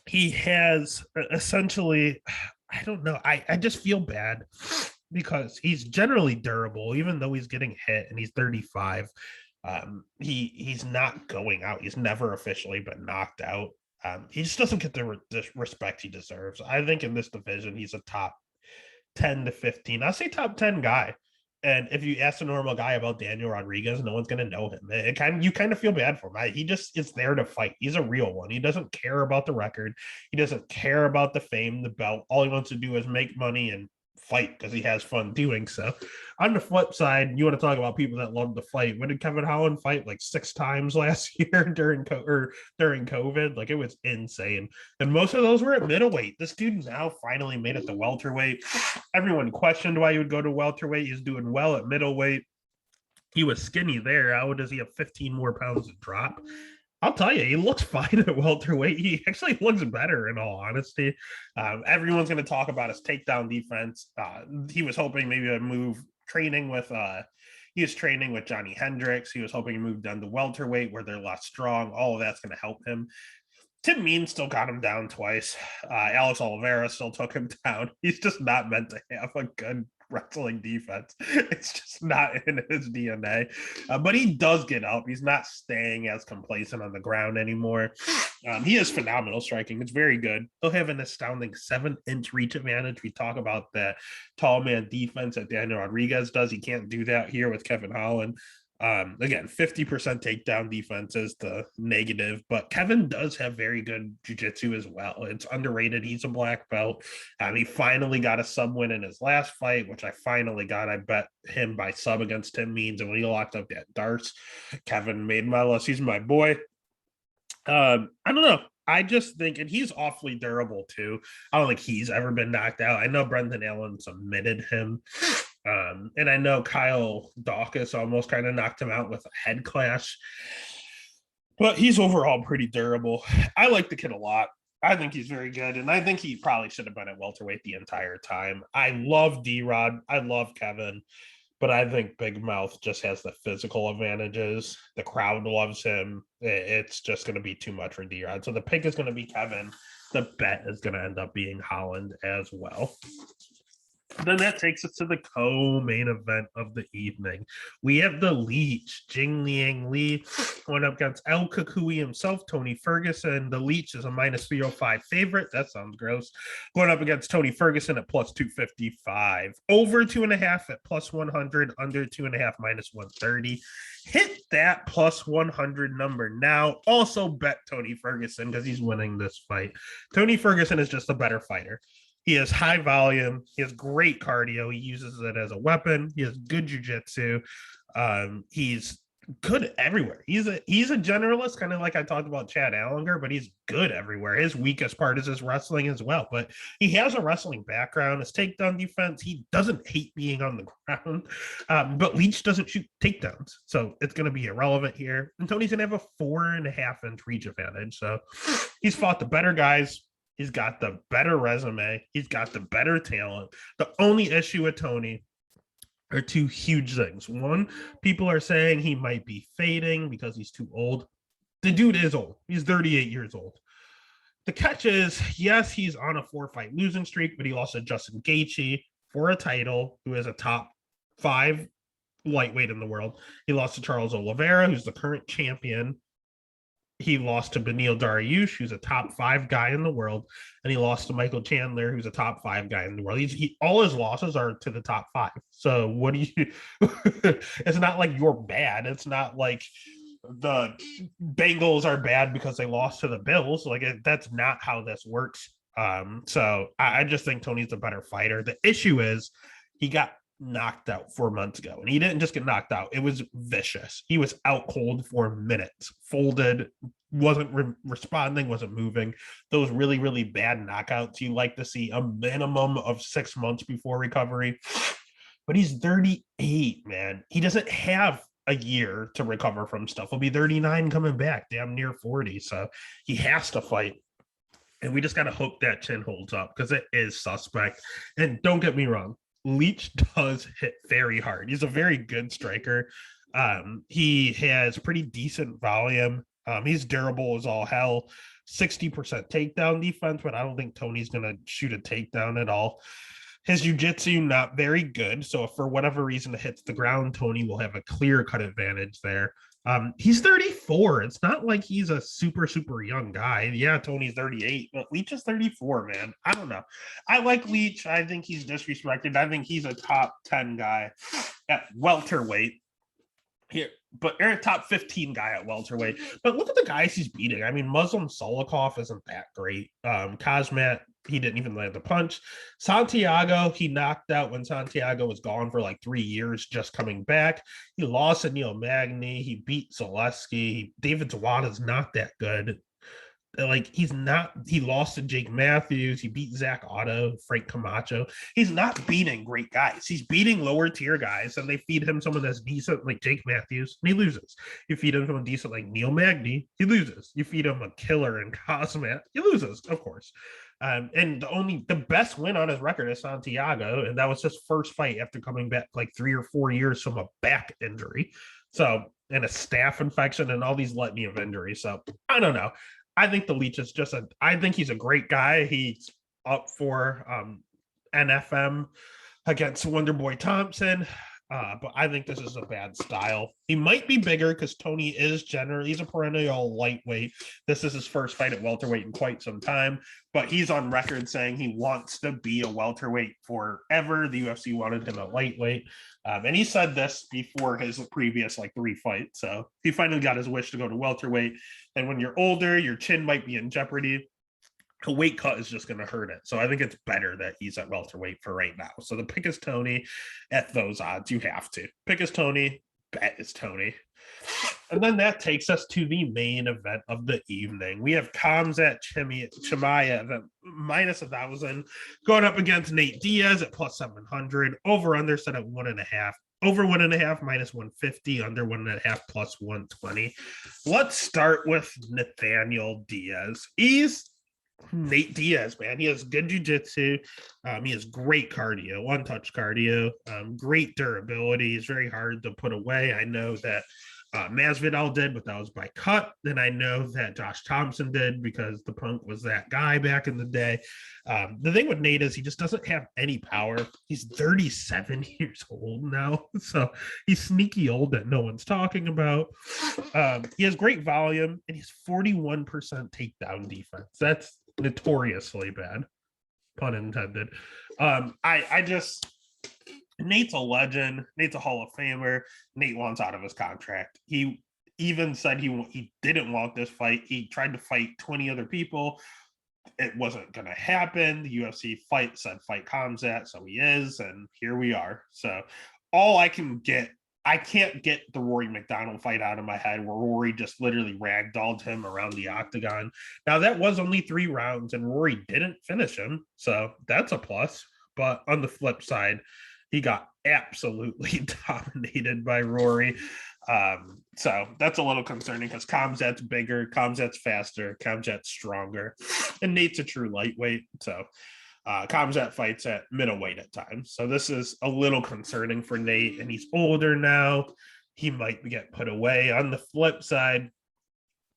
He has essentially, I don't know. I just feel bad because he's generally durable, even though he's getting hit and he's 35. He's not going out. He's never officially been knocked out. He just doesn't get the respect he deserves. I think in this division, he's a top 10 to 15. I say top 10 guy. And if you ask a normal guy about Daniel Rodriguez, no one's going to know him. You kind of feel bad for him. He just is there to fight. He's a real one. He doesn't care about the record. He doesn't care about the fame, the belt. All he wants to do is make money and fight because he has fun doing so. On the flip side, you want to talk about people that love to fight. When did Kevin Holland fight? Like 6 times last year during COVID? Like, it was insane. And most of those were at middleweight. This dude now finally made it to welterweight. Everyone questioned why he would go to welterweight. He's doing well at middleweight. He was skinny there. How does he have 15 more pounds to drop? I'll tell you, he looks fine at welterweight. He actually looks better, in all honesty. Everyone's going to talk about his takedown defense. He was hoping maybe to move training with he was training with Johnny Hendricks. He was hoping to move down to welterweight where they're less strong. All of that's going to help him. Tim Mean still got him down twice. Alex Oliveira still took him down. He's just not meant to have a good wrestling defense. It's just not in his DNA. But he does get up. He's not staying as complacent on the ground anymore. He has phenomenal striking. It's very good. He'll have an astounding 7-inch reach advantage. We talk about that tall man defense that Daniel Rodriguez does. He can't do that here with Kevin Holland. Again, 50% takedown defense is the negative, but Kevin does have very good jiu-jitsu as well. It's underrated. He's a black belt. He finally got a sub win in his last fight, which I finally got. I bet him by sub against Tim Means, and when he locked up that darts, Kevin made my list. He's my boy. I don't know. I just think, and he's awfully durable too. I don't think he's ever been knocked out. I know Brendan Allen submitted him. And I know Kyle Dawkins almost kind of knocked him out with a head clash, but he's overall pretty durable. I like the kid a lot. I think he's very good, and I think he probably should have been at welterweight the entire time. I love D-Rod. I love Kevin, but I think Big Mouth just has the physical advantages. The crowd loves him. It's just going to be too much for D-Rod. So the pick is going to be Kevin. The bet is going to end up being Holland as well. Then that takes us to the co-main event of the evening. We have the Leech, Jing Liang Li, going up against El Kukui himself, Tony Ferguson. The Leech is a minus 305 favorite. That sounds gross. Going up against Tony Ferguson at plus 255. Over 2.5 at plus 100, under 2.5 minus 130. Hit that plus 100 number now. Also bet Tony Ferguson because he's winning this fight. Tony Ferguson is just a better fighter. He has high volume. He has great cardio. He uses it as a weapon. He has good jiu-jitsu. He's good everywhere. He's a generalist, kind of like I talked about Chad Allinger, but he's good everywhere. His weakest part is his wrestling as well, but he has a wrestling background. His takedown defense, he doesn't hate being on the ground, but Leach doesn't shoot takedowns, so it's going to be irrelevant here. And Tony's going to have a 4.5-inch reach advantage, so he's fought the better guys. He's got the better resume. He's got the better talent. The only issue with Tony are two huge things. One, people are saying he might be fading because he's too old. The dude is old. He's 38 years old. The catch is, yes, he's on a 4-fight losing streak, but he lost to Justin Gaethje for a title, who is a top 5 lightweight in the world. He lost to Charles Oliveira, who's the current champion. He lost to Beneil Dariush, who's a top 5 guy in the world, and he lost to Michael Chandler, who's a top 5 guy in the world. All his losses are to the top 5. So what do you? It's not like you're bad. It's not like the Bengals are bad because they lost to the Bills. Like that's not how this works. So I just think Tony's a better fighter. The issue is he got knocked out 4 months ago, and he didn't just get knocked out. It was vicious. He was out cold for minutes, folded, wasn't responding, wasn't moving. Those really, really bad knockouts you like to see a minimum of 6 months before recovery. But he's 38, man. He doesn't have a year to recover from stuff. He'll be 39 coming back, damn near 40. So he has to fight. And we just got to hope that chin holds up because it is suspect. And don't get me wrong, Leach does hit very hard. He's a very good striker. He has pretty decent volume. He's durable as all hell. 60% takedown defense, but I don't think Tony's going to shoot a takedown at all. His jiu-jitsu, not very good. So if for whatever reason it hits the ground, Tony will have a clear-cut advantage there. He's 34. It's not like he's a super, super young guy. Yeah, Tony's 38, but Leach is 34, man. I don't know. I like Leach. I think he's disrespected. I think he's a top 10 guy at welterweight. Here, but you're a top 15 guy at welterweight. But look at the guys he's beating. I mean, Muslim Solikov isn't that great. Kazmat, he didn't even land the punch. Santiago, he knocked out when Santiago was gone for like 3 years, just coming back. He lost to Neil Magny. He beat Zaleski. David Zawada's not that good. Like he lost to Jake Matthews. He beat Zach Otto, Frank Camacho. He's not beating great guys. He's beating lower tier guys, and they feed him someone that's decent like Jake Matthews, and he loses. You feed him someone decent like Neil Magny, he loses. You feed him a killer in Cosmat, he loses, of course. And the best win on his record is Santiago, and that was his first fight after coming back like 3 or 4 years from a back injury. So, and a staph infection and all these litany of injuries. So I don't know. I think the Leach is I think he's a great guy. He's up for NFM against Wonderboy Thompson. But I think this is a bad style. He might be bigger because Tony is generally, he's a perennial lightweight. This is his first fight at welterweight in quite some time, but he's on record saying he wants to be a welterweight forever. The UFC wanted him at lightweight. And he said this before his previous like 3 fights. So he finally got his wish to go to welterweight. And when you're older, your chin might be in jeopardy. A weight cut is just going to hurt it. So I think it's better that he's at welterweight for right now. So the pick is Tony at those odds. You have to. Pick is Tony. Bet is Tony. And then that takes us to the main event of the evening. We have Khamzat Chimaev at minus 1,000 going up against Nate Diaz at plus 700. Over under set at 1.5. Over 1.5 minus 150, under 1.5 plus 120. Let's start with Nathaniel Diaz. He's Nate Diaz, man. He has good jiu-jitsu. He has great cardio, one-touch cardio, great durability. He's very hard to put away. I know that Masvidal did, but that was by cut. Then I know that Josh Thompson did because the Punk was that guy back in the day. The thing with Nate is he just doesn't have any power. He's 37 years old now, so he's sneaky old that no one's talking about. He has great volume, and he's 41% takedown defense. That's notoriously bad, pun intended. I just Nate's a legend. Nate's a Hall of Famer. Nate wants out of his contract. He even said he didn't want this fight. He tried to fight 20 other people. It wasn't going to happen. The UFC said fight Khamzat, so he is, and here we are. So all I can get I can't get the Rory McDonald fight out of my head where Rory just literally ragdolled him around the octagon. Now, that was only 3 rounds, and Rory didn't finish him. So that's a plus. But on the flip side, he got absolutely dominated by Rory. So that's a little concerning because Khamzat's bigger, Khamzat's faster, Khamzat's stronger, and Nate's a true lightweight. So Khamzat fights at middleweight at times. So this is a little concerning for Nate, and he's older now. He might get put away. On the flip side,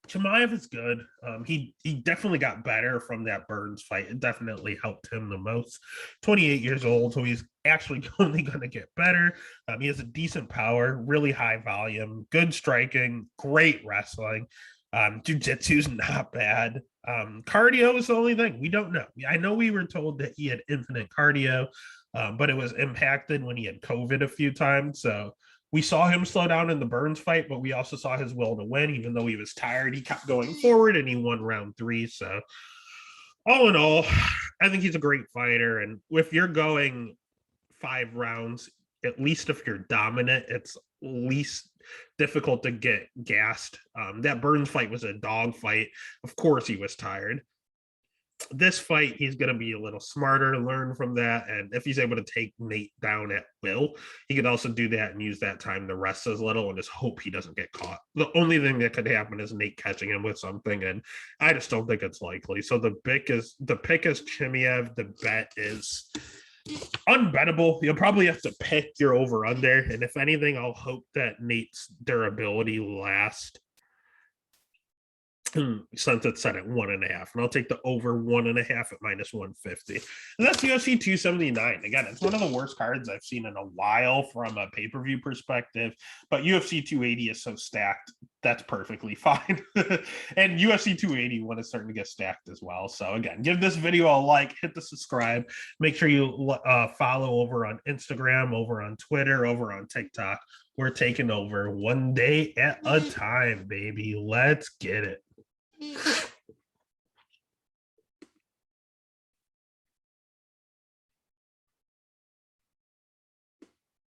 Chimaev is good. He definitely got better from that Burns fight. It definitely helped him the most. 28 years old, so he's actually only going to get better. He has a decent power, really high volume, good striking, great wrestling. Jiu-jitsu's not bad. Cardio is the only thing we don't know. I know we were told that he had infinite cardio, but it was impacted when he had COVID a few times. So we saw him slow down in the Burns fight, but we also saw his will to win. Even though he was tired, he kept going forward and he won round 3. So all in all, I think he's a great fighter. And if you're going 5 rounds, at least if you're dominant, it's least difficult to get gassed. That Burns fight was a dog fight. Of course he was tired. This fight, he's going to be a little smarter, learn from that. And if he's able to take Nate down at will, he could also do that and use that time to rest as little and just hope he doesn't get caught. The only thing that could happen is Nate catching him with something, and I just don't think it's likely. So the pick is Chimaev. The bet is unbettable. You'll probably have to pick your over under, and if anything, I'll hope that Nate's durability lasts since it's set at 1.5, and I'll take the over 1.5 at -150. And that's UFC 279. Again, it's one of the worst cards I've seen in a while from a pay-per-view perspective, but UFC 280 is so stacked that's perfectly fine. And UFC 281 is starting to get stacked as well. So again, give this video a like, hit the subscribe, make sure you follow over on Instagram, over on Twitter, over on TikTok. We're taking over one day at a time, baby. Let's get it.